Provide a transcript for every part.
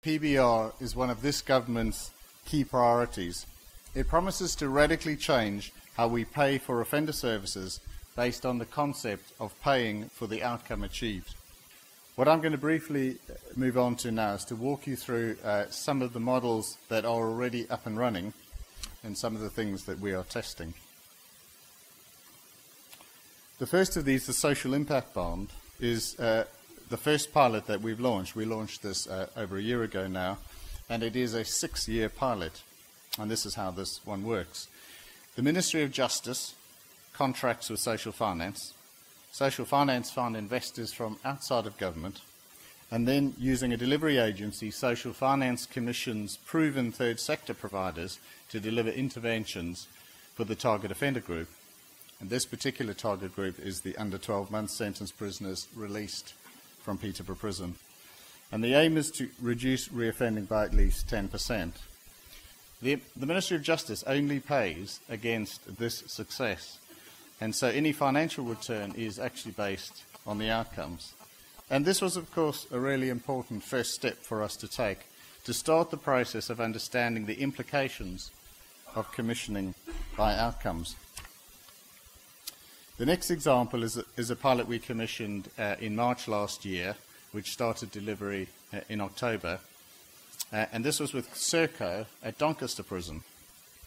PBR is one of this government's key priorities. It promises to radically change how we pay for offender services based on the concept of paying for the outcome achieved. What I'm going to briefly move on to now is to walk you through some of the models that are already up and running and some of the things that we are testing. The first of these, the social impact bond, is the first pilot that we've launched. We launched this over a year ago now, and it is a 6-year pilot, and this is how this one works. The Ministry of Justice contracts with social finance. Social finance find investors from outside of government, and then using a delivery agency, social finance commissions proven third sector providers to deliver interventions for the target offender group. And this particular target group is the under 12 month sentenced prisoners released from Peterborough Prison. And the aim is to reduce reoffending by at least 10%. The Ministry of Justice only pays against this success. And so any financial return is actually based on the outcomes. And this was, of course, a really important first step for us to take, to start the process of understanding the implications of commissioning by outcomes. The next example is a pilot we commissioned in March last year, which started delivery in October. And this was with Serco at Doncaster Prison.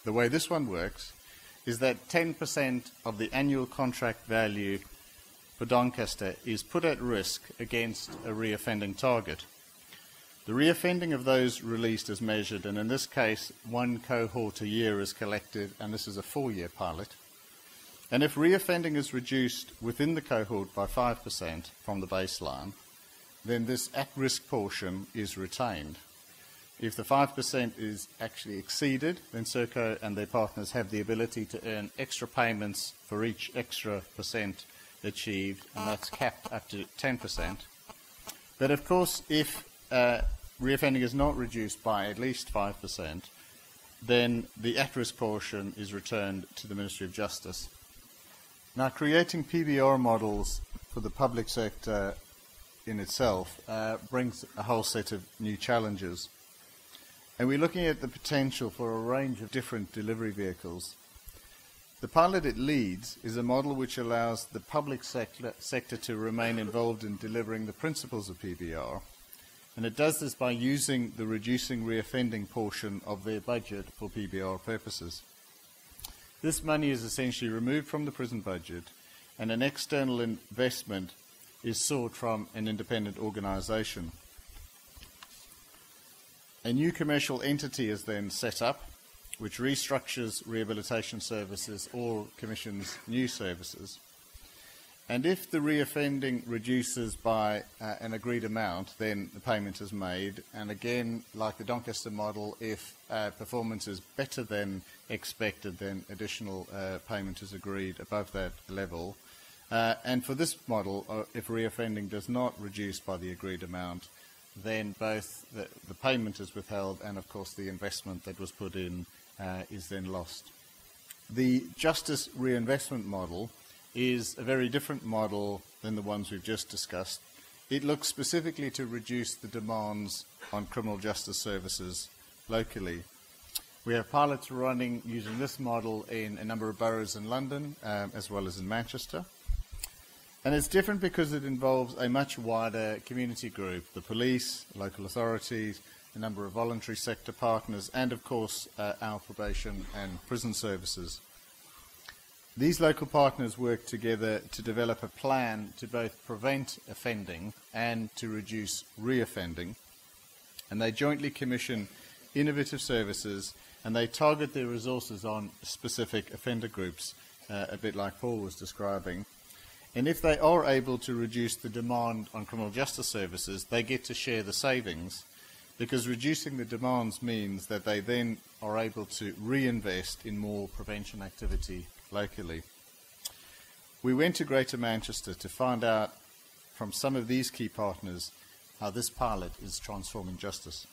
The way this one works is that 10% of the annual contract value for Doncaster is put at risk against a reoffending target. The reoffending of those released is measured, and in this case, one cohort a year is collected, and this is a 4-year pilot. And if reoffending is reduced within the cohort by 5% from the baseline, then this at-risk portion is retained. If the 5% is actually exceeded, then Serco and their partners have the ability to earn extra payments for each extra percent achieved, and that's capped up to 10%. But of course, if reoffending is not reduced by at least 5%, then the at-risk portion is returned to the Ministry of Justice. Now, creating PBR models for the public sector in itself brings a whole set of new challenges. And we're looking at the potential for a range of different delivery vehicles. The pilot it leads is a model which allows the public sector to remain involved in delivering the principles of PBR. And it does this by using the reducing reoffending portion of their budget for PBR purposes. This money is essentially removed from the prison budget, and an external investment is sought from an independent organisation. A new commercial entity is then set up, which restructures rehabilitation services or commissions new services. And if the reoffending reduces by an agreed amount, then the payment is made. And again, like the Doncaster model, if performance is better than expected, then additional payment is agreed above that level. And for this model, if reoffending does not reduce by the agreed amount, then both the payment is withheld and, of course, the investment that was put in is then lost. The justice reinvestment model is a very different model than the ones we've just discussed. It looks specifically to reduce the demands on criminal justice services locally. We have pilots running using this model in a number of boroughs in London as well as in Manchester. And it's different because it involves a much wider community group, the police, local authorities, a number of voluntary sector partners, and of course our probation and prison services. These local partners work together to develop a plan to both prevent offending and to reduce reoffending. And they jointly commission innovative services, and they target their resources on specific offender groups, a bit like Paul was describing. And if they are able to reduce the demand on criminal justice services, they get to share the savings, because reducing the demands means that they then are able to reinvest in more prevention activity locally. We went to Greater Manchester to find out from some of these key partners how this pilot is transforming justice.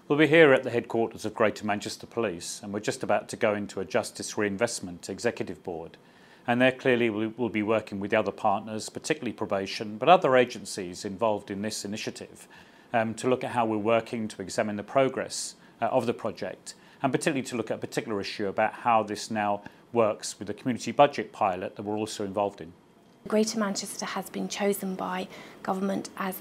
Well, we're here at the headquarters of Greater Manchester Police, and we're just about to go into a Justice Reinvestment Executive Board. And there clearly we'll be working with the other partners, particularly probation, but other agencies involved in this initiative. to look at how we're working, to examine the progress of the project, and particularly to look at a particular issue about how this now works with the community budget pilot that we're also involved in. Greater Manchester has been chosen by government as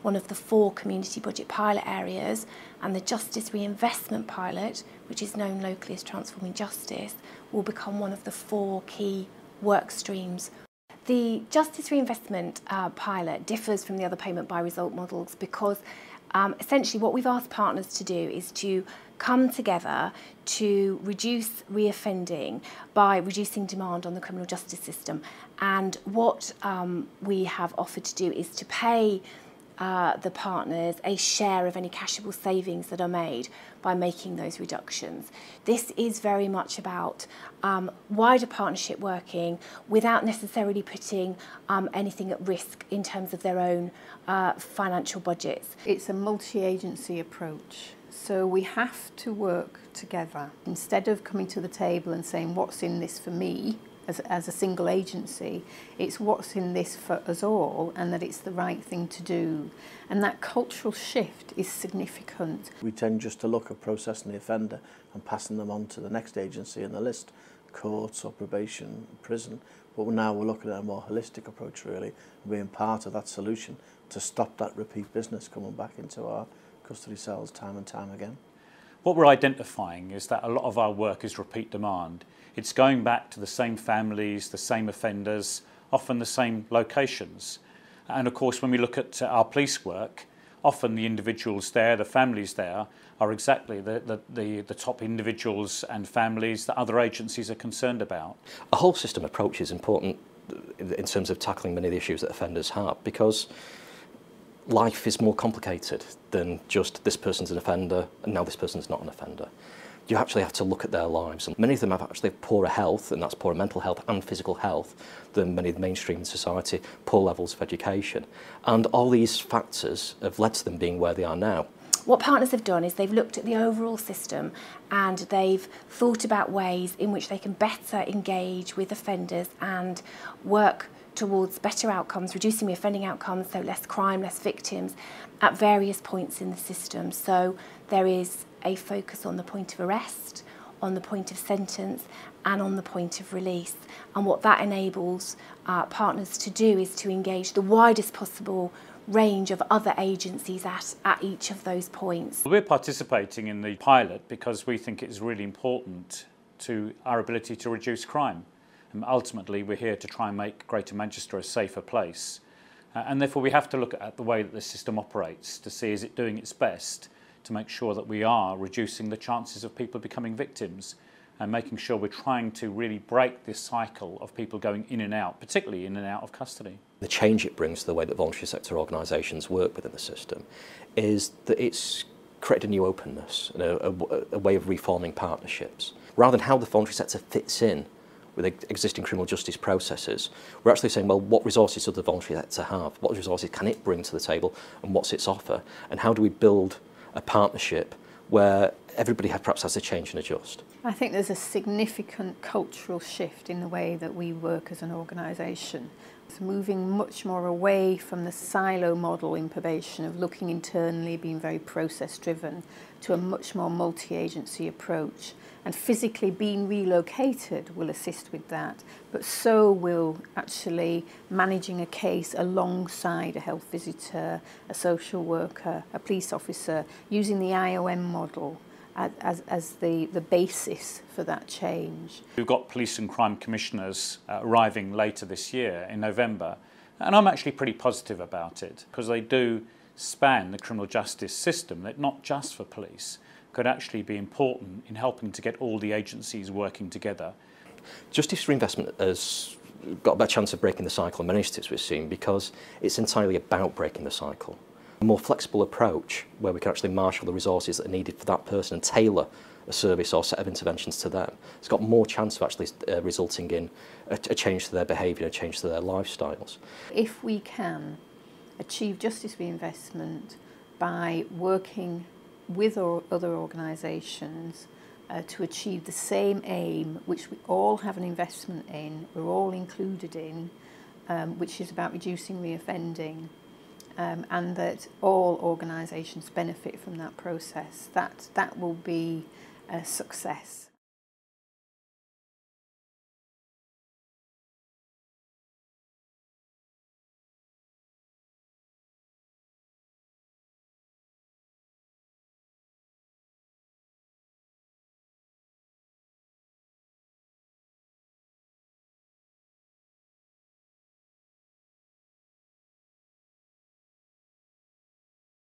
one of the 4 community budget pilot areas, and the Justice Reinvestment Pilot, which is known locally as Transforming Justice, will become one of the 4 key work streams. The Justice Reinvestment Pilot differs from the other payment by result models because essentially what we've asked partners to do is to come together to reduce reoffending by reducing demand on the criminal justice system. And what we have offered to do is to pay the partners a share of any cashable savings that are made by making those reductions. This is very much about wider partnership working without necessarily putting anything at risk in terms of their own financial budgets. It's a multi-agency approach. So we have to work together. Instead of coming to the table and saying, what's in this for me as a single agency, it's what's in this for us all, and that it's the right thing to do. And that cultural shift is significant. We tend just to look at processing the offender and passing them on to the next agency in the list, courts or probation, prison. But now we're looking at a more holistic approach really, and being part of that solution to stop that repeat business coming back into our custody cells time and time again. What we're identifying is that a lot of our work is repeat demand. It's going back to the same families, the same offenders, often the same locations. And of course, when we look at our police work, often the individuals there, the families there, are exactly the top individuals and families that other agencies are concerned about. A whole system approach is important in terms of tackling many of the issues that offenders have, because life is more complicated than just this person's an offender and now this person's not an offender. You actually have to look at their lives, and many of them have actually poorer health, and that's poorer mental health and physical health than many of the mainstream society, poor levels of education. And all these factors have led to them being where they are now. What partners have done is they've looked at the overall system and they've thought about ways in which they can better engage with offenders and work towards better outcomes, reducing the offending outcomes, so less crime, less victims, at various points in the system. So there is a focus on the point of arrest, on the point of sentence, and on the point of release. And what that enables partners to do is to engage the widest possible range of other agencies at each of those points. We're participating in the pilot because we think it's really important to our ability to reduce crime. And ultimately, we're here to try and make Greater Manchester a safer place. And therefore, we have to look at the way that the system operates to see, is it doing its best to make sure that we are reducing the chances of people becoming victims and making sure we're trying to really break this cycle of people going in and out, particularly in and out of custody. The change it brings to the way that voluntary sector organisations work within the system is that it's created a new openness and a way of reforming partnerships. Rather than how the voluntary sector fits in with existing criminal justice processes, we're actually saying, well, what resources does the voluntary sector have? What resources can it bring to the table, and what's its offer? And how do we build a partnership where everybody perhaps has to change and adjust? I think there's a significant cultural shift in the way that we work as an organisation. It's moving much more away from the silo model in probation of looking internally, being very process-driven, to a much more multi-agency approach. And physically being relocated will assist with that, but so will actually managing a case alongside a health visitor, a social worker, a police officer, using the IOM model as the basis for that change. We've got police and crime commissioners arriving later this year in November, and I'm actually pretty positive about it because they do span the criminal justice system, that not just for police, could actually be important in helping to get all the agencies working together. Justice reinvestment has got a better chance of breaking the cycle in many instances we've seen because it's entirely about breaking the cycle. A more flexible approach where we can actually marshal the resources that are needed for that person and tailor a service or set of interventions to them. It's got more chance of actually resulting in a change to their behaviour, a change to their lifestyles. If we can achieve justice reinvestment by working with other organisations to achieve the same aim, which we all have an investment in, we're all included in, which is about reducing reoffending, and that all organisations benefit from that process. That will be a success.